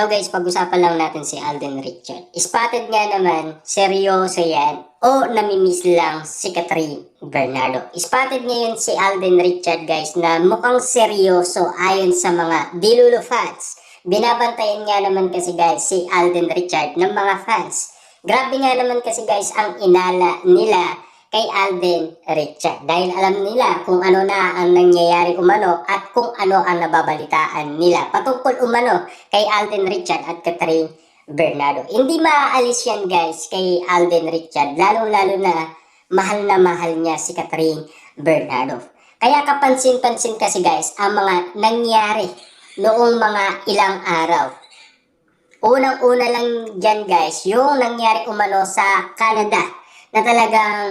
Hello guys, pag-usapan lang natin si Alden Richard. Spotted nga naman, seryoso yan o namimiss lang si Catherine Bernardo. Spotted ngayon si Alden Richard guys na mukhang seryoso ayon sa mga Dilulo fans. Binabantayan nga naman kasi guys si Alden Richard ng mga fans. Grabe nga naman kasi guys ang inala nila kay Alden Richard dahil alam nila kung ano na ang nangyayari umano at kung ano ang nababalitaan nila patungkol umano kay Alden Richard at Catherine Bernardo. Hindi maaalis yan guys kay Alden Richard, lalo-lalo na mahal niya si Catherine Bernardo. Kaya kapansin-pansin kasi guys ang mga nangyari noong mga ilang araw. Unang-una lang dyan guys yung nangyari umano sa Canada na talagang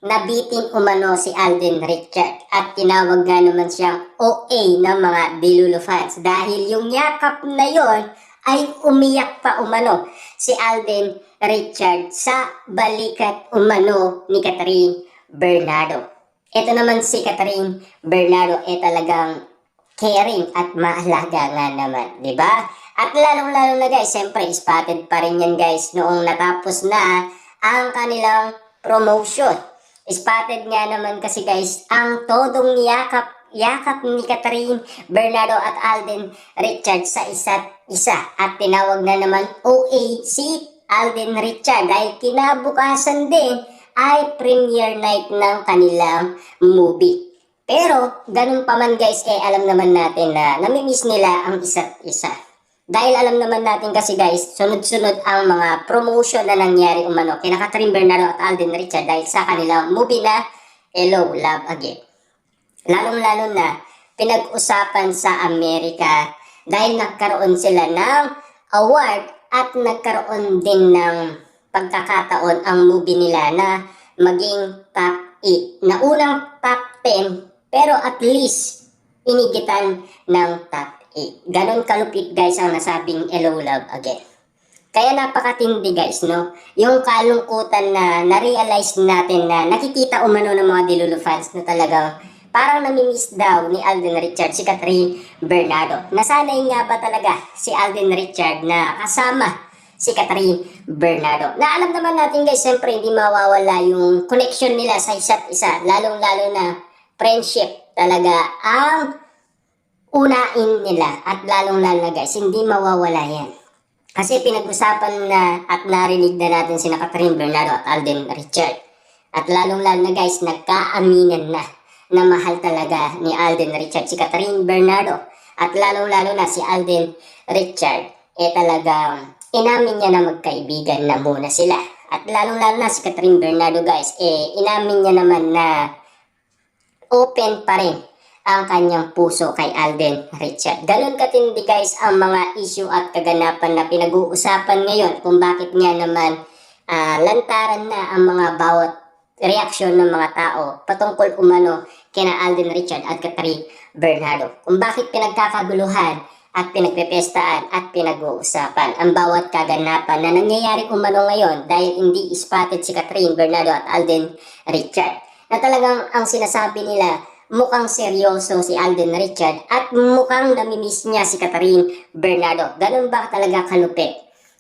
nabitin umano si Alden Richard at tinawag nga naman siyang OA ng mga Dilulo fans dahil yung yakap na yon ay umiyak pa umano si Alden Richard sa balikat umano ni Catherine Bernardo. Ito naman si Catherine Bernardo talagang caring at maalaga nga naman, di ba? At lalong-lalo na guys, siyempre spotted pa rin yan guys noong natapos na ang kanilang promotion. Spotted nga naman kasi guys ang todong yakap ni Catherine Bernardo at Alden Richard sa isa't isa at tinawag na naman OA si Alden Richard dahil kinabukasan din ay premiere night ng kanilang movie. Pero ganun pa man guys alam naman natin na namimiss nila ang isa't isa. Dahil alam naman natin kasi guys, sunod-sunod ang mga promotion na nangyari umano kina Catherine Bernardo at Alden Richard dahil sa kanilang movie na Hello, Love Again. Lalong-lalo na pinag-usapan sa Amerika dahil nagkaroon sila ng award at nagkaroon din ng pagkakataon ang movie nila na maging top 8. Na unang top 10 pero at least inigitan ng top 8. Ganon kalupit guys ang nasabing Hello, Love Again. Kaya napakatindi guys, no? Yung kalungkutan na na-realize natin na nakikita umano ng mga Dilulo fans na talagang parang namimiss daw ni Alden Richard si Catherine Bernardo. Nasanay nga ba talaga si Alden Richard na kasama si Catherine Bernardo? Na alam naman natin guys, siyempre hindi mawawala yung connection nila sa isa't isa. Lalong-lalo na friendship talaga ang unain nila at lalong-lalo na guys, hindi mawawala yan. Kasi pinag-usapan na at narinig na natin sina Catherine Bernardo at Alden Richard. At lalong-lalo na guys, nagkaaminan na mahal talaga ni Alden Richard si Catherine Bernardo. At lalong-lalo na si Alden Richard, talagang inamin niya na magkaibigan na muna sila. At lalong-lalo na si Catherine Bernardo guys, inamin niya naman na open pa rin ang kanyang puso kay Alden Richard. Ganon katindi guys ang mga issue at kaganapan na pinag-uusapan ngayon kung bakit nga naman lantaran na ang mga bawat reaksyon ng mga tao patungkol umano kina Alden Richard at Catherine Bernardo. Kung bakit pinagkakaguluhan at pinagpepestaan at pinag-uusapan ang bawat kaganapan na nangyayari umano ngayon dahil hindi spotted si Catherine Bernardo at Alden Richard. Na talagang ang sinasabi nila mukhang seryoso si Alden Richard at mukhang namimiss niya si Catherine Bernardo. Ganun ba talaga kalupit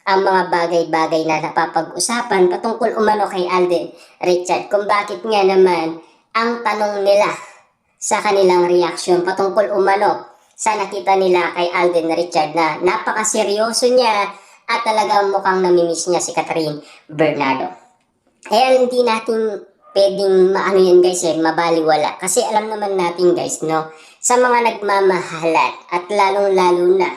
ang mga bagay-bagay na napapag-usapan patungkol umano kay Alden Richard? Kung bakit nga naman ang tanong nila sa kanilang reaksyon patungkol umano sa nakita nila kay Alden Richard na napakaseryoso niya at talagang mukhang namimiss niya si Catherine Bernardo. Kaya hindi natin pwedeng maano yan guys mabaliwala. Kasi alam naman natin guys, no, sa mga nagmamahalan at lalong-lalo na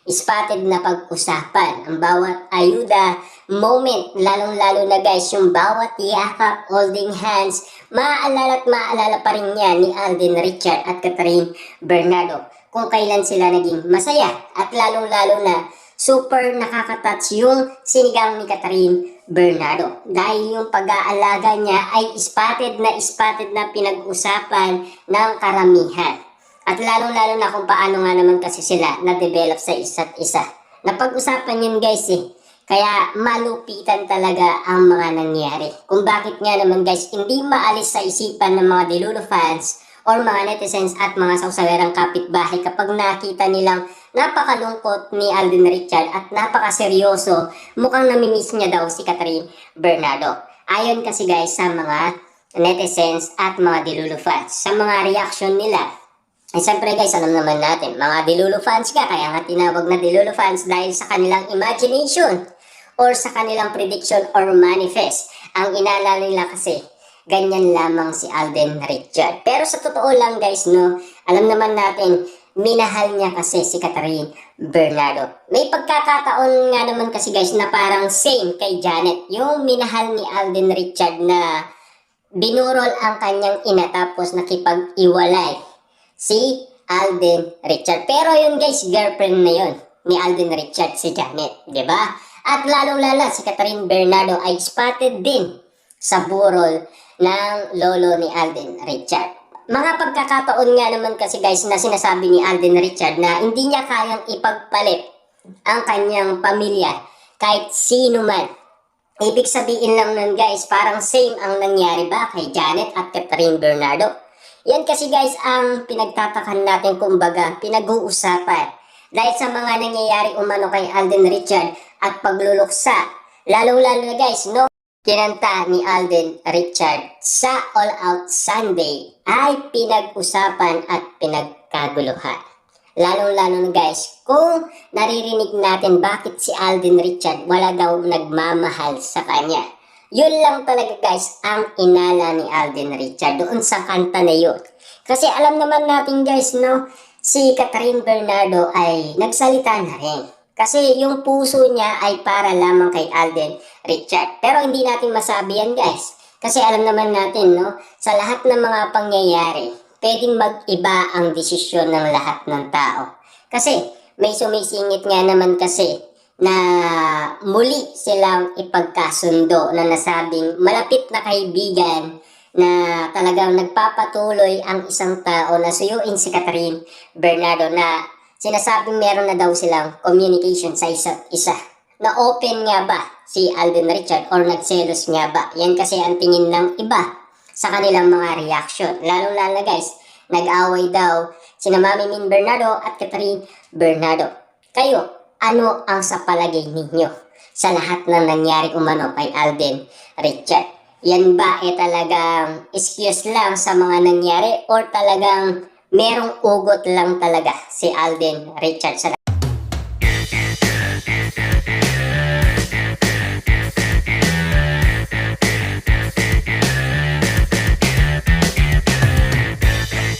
spotted na pag-usapan ang bawat ayuda, moment, lalong-lalo na guys yung bawat yakap, holding hands, maaalala at maaalala pa rin yan ni Alden Richard at Catherine Bernardo kung kailan sila naging masaya at lalong-lalo na super nakaka-touch yung sinigang ni Catherine Bernardo. Dahil yung pag-aalaga niya ay spotted na pinag-usapan ng karamihan. At lalong-lalo na kung paano nga naman kasi sila na-develop sa isa't isa. Napag-usapan yan guys Kaya malupitan talaga ang mga nangyari. Kung bakit nga naman guys, hindi maalis sa isipan ng mga Dilulo fans or mga netizens at mga sausawerang kapitbahay kapag nakita nilang napakalungkot ni Alden Richard at napakaseryoso, mukhang namimiss niya daw si Catherine Bernardo. Ayon kasi guys sa mga netizens at mga Delulu fans, sa mga reaction nila, ay siyempre guys, alam naman natin, mga Delulu fans ka, kaya nga tinawag na Delulu fans dahil sa kanilang imagination or sa kanilang prediction or manifest. Ang inala nila kasi, ganyan lamang si Alden Richard. Pero sa totoo lang guys, no, alam naman natin, minahal niya kasi si Catherine Bernardo. May pagkakataon nga naman kasi guys na parang same kay Janet. Yung minahal ni Alden Richard na binurol ang kanyang ina tapos nakipag-iwalay si Alden Richard. Pero yun guys, girlfriend na yun ni Alden Richard si Janet, di ba? At lalong-lala si Catherine Bernardo ay spotted din sa burol ng lolo ni Alden Richard. Mga pagkakataon nga naman kasi guys na sinasabi ni Alden Richard na hindi niya kayang ipagpalit ang kanyang pamilya kahit sino man. Ibig sabihin lang nun guys, parang same ang nangyari ba kay Janet at Catherine Bernardo? Yan kasi guys ang pinagtatakan natin, kumbaga pinag-uusapan. Dahil sa mga nangyayari umano kay Alden Richard at pagluluksa, lalong-lalo na guys, no? Kinanta ni Alden Richard sa All Out Sunday ay pinag-usapan at pinagkaguluhan. Lalong-lalo na guys, kung naririnig natin bakit si Alden Richard wala daw nagmamahal sa kanya. Yun lang talaga guys ang inala ni Alden Richard doon sa kanta na yun. Kasi alam naman natin guys, no, si Catherine Bernardo ay nagsalita na rin. Kasi yung puso niya ay para lamang kay Alden Richard. Pero hindi natin masabi yan guys. Kasi alam naman natin, no, sa lahat ng mga pangyayari, pwedeng mag-iba ang desisyon ng lahat ng tao. Kasi may sumisingit nga naman kasi na muli silang ipagkasundo na nasabing malapit na kaibigan na talagang nagpapatuloy ang isang tao na suyuin si Catherine Bernardo, na sinasabing meron na daw silang communication sa isa't isa. Na open nga ba si Alden Richard or nagselos nga ba? Yan kasi ang tingin ng iba sa kanilang mga reaction. Lalo-lalo guys, nag-away daw sina Mami Min Bernardo at Catherine Bernardo. Kayo, ano ang sa palagay ninyo sa lahat ng nangyari umano kay Alden Richard? Yan ba talagang excuse lang sa mga nangyari or talagang merong ugot lang talaga si Alden Richard sa